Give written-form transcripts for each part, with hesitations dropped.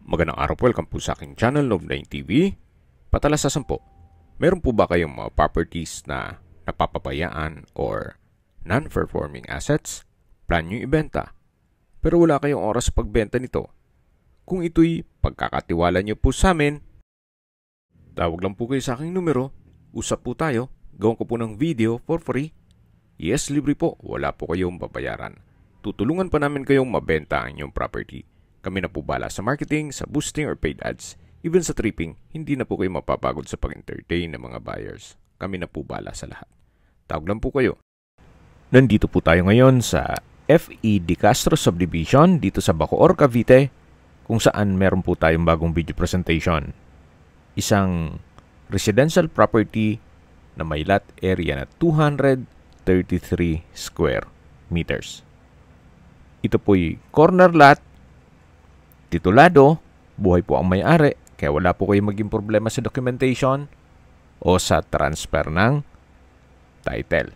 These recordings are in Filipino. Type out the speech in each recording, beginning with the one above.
Magandang araw po, welcome po sa aking channel, Nov9 TV. Patalasasan po, meron po ba kayong mga properties na napapabayaan or non-performing assets? Plan nyo ibenta, pero wala kayong oras sa pagbenta nito. Kung ito'y pagkakatiwala nyo po sa amin, tawag lang po kayo sa aking numero, usap po tayo, gawin ko po ng video for free. Yes, libre po, wala po kayong babayaran. Tutulungan pa namin kayong mabenta ang inyong property. Kami na po bala sa marketing, sa boosting or paid ads. Even sa tripping, hindi na po kayo mapapagod sa pag-entertain ng mga buyers. Kami na po bala sa lahat. Tawag lang po kayo. Nandito po tayo ngayon sa F.E. De Castro Subdivision dito sa Bacoor, Cavite, kung saan meron po tayong bagong video presentation. Isang residential property na may lot area na 233 square meters. Ito po'y corner lot, titulado, buhay po ang may-ari, kaya wala po kayong maging problema sa documentation o sa transfer ng title.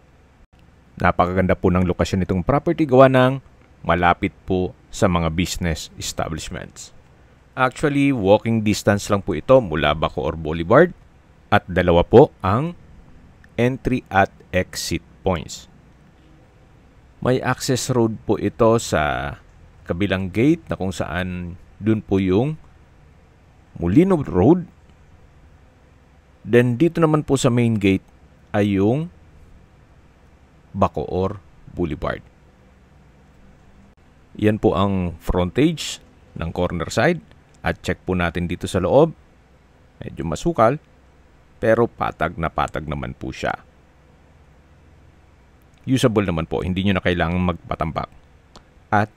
Napakaganda po ng lokasyon nitong property gawa ng malapit po sa mga business establishments. Actually, walking distance lang po ito mula Bacoor Boulevard at dalawa po ang entry at exit points. May access road po ito sa kabilang gate na kung saan dun po yung Molino Road. Then dito naman po sa main gate ay yung Bacoor Boulevard. Yan po ang frontage ng corner side. At check po natin dito sa loob. Medyo masukal, pero patag naman po siya. Usable naman po, hindi nyo na kailangang magpatambak. At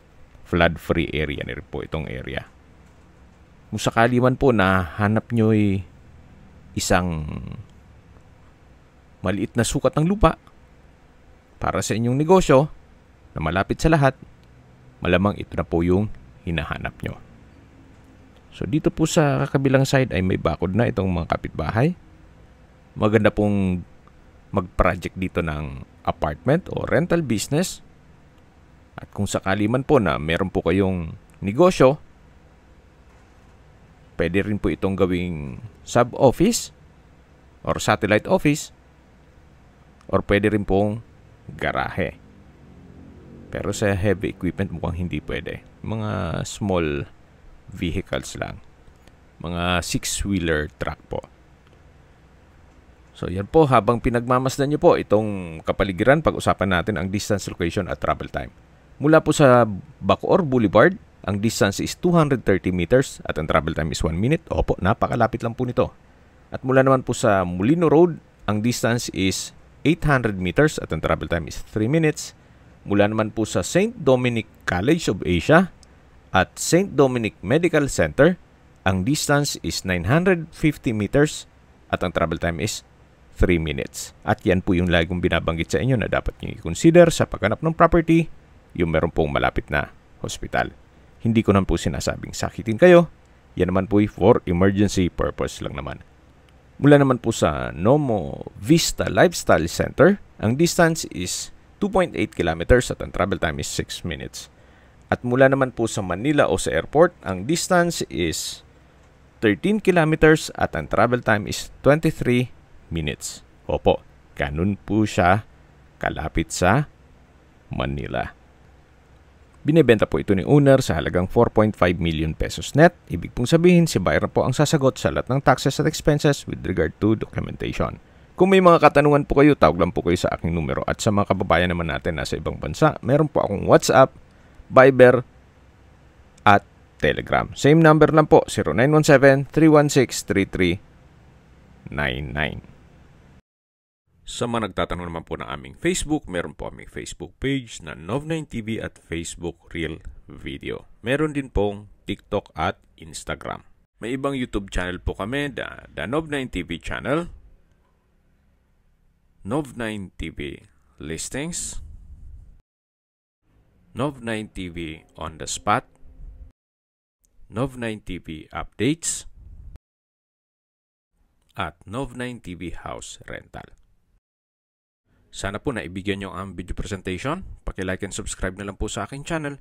flood-free area na rin po itong area. Kung sakali man po na hanap nyo isang maliit na sukat ng lupa para sa inyong negosyo na malapit sa lahat, malamang ito na po yung hinahanap nyo. So dito po sa kabilang side ay may bakod na itong mga kapitbahay. Maganda pong mag-project dito ng apartment o rental business. At kung sakali man po na meron po kayong negosyo, pwede rin po itong gawing sub-office or satellite office or pwede rin pong garahe. Pero sa heavy equipment mukhang hindi pwede. Mga small vehicles lang. Mga 6-wheeler truck po. So yan po, habang pinagmamasdan nyo po itong kapaligiran, pag-usapan natin ang distance, location at travel time. Mula po sa Bacoor Boulevard, ang distance is 230 meters at ang travel time is 1 minute. Opo, napakalapit lang po nito. At mula naman po sa Molino Road, ang distance is 800 meters at ang travel time is 3 minutes. Mula naman po sa St. Dominic College of Asia at St. Dominic Medical Center, ang distance is 950 meters at ang travel time is 3 minutes. At yan po yung lagi kong binabanggit sa inyo na dapat nyo i-consider sa paghanap ng property, yung meron pong malapit na hospital. Hindi ko naman po sinasabing sakitin kayo. Yan naman po for emergency purpose lang naman. Mula naman po sa Nomo Vista Lifestyle Center, ang distance is 2.8 kilometers at ang travel time is 6 minutes. At mula naman po sa Manila o sa airport, ang distance is 13 kilometers at ang travel time is 23 minutes. Opo, ganun po siya kalapit sa Manila. Binebenta po ito ni owner sa halagang 4.5 million pesos net. Ibig pong sabihin, si buyer po ang sasagot sa lahat ng taxes at expenses with regard to documentation. Kung may mga katanungan po kayo, tawag lang po kayo sa aking numero. At sa mga kababayan naman natin nasa ibang bansa, meron po akong WhatsApp, Viber, at Telegram. Same number lang po, 0917-316-3399. Sa mga nagtatanong naman po ng aming Facebook, meron po aming Facebook page na Nov9 TV at Facebook Real Video. Meron din pong TikTok at Instagram. May ibang YouTube channel po kami, the Nov9 TV channel, Nov9 TV Listings, Nov9 TV On The Spot, Nov9 TV Updates, at Nov9 TV House Rental. Sana po naibigyan nyo ang video presentation. Paki-like and subscribe na lang po sa aking channel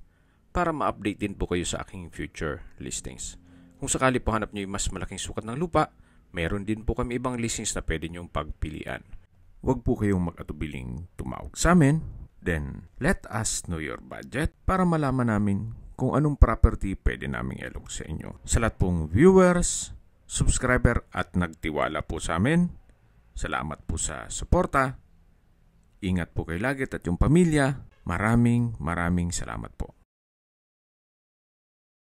para ma-update din po kayo sa aking future listings. Kung sakali po hanap nyo yung mas malaking sukat ng lupa, meron din po kami ibang listings na pwede nyong pagpilian. Huwag po kayong mag-atubiling tumawag sa amin. Then, let us know your budget para malaman namin kung anong property pwede naming ilog sa inyo. Sa lahat pong viewers, subscriber at nagtiwala po sa amin, salamat po sa suporta. Ingat po kayo lagi at yung pamilya. Maraming salamat po.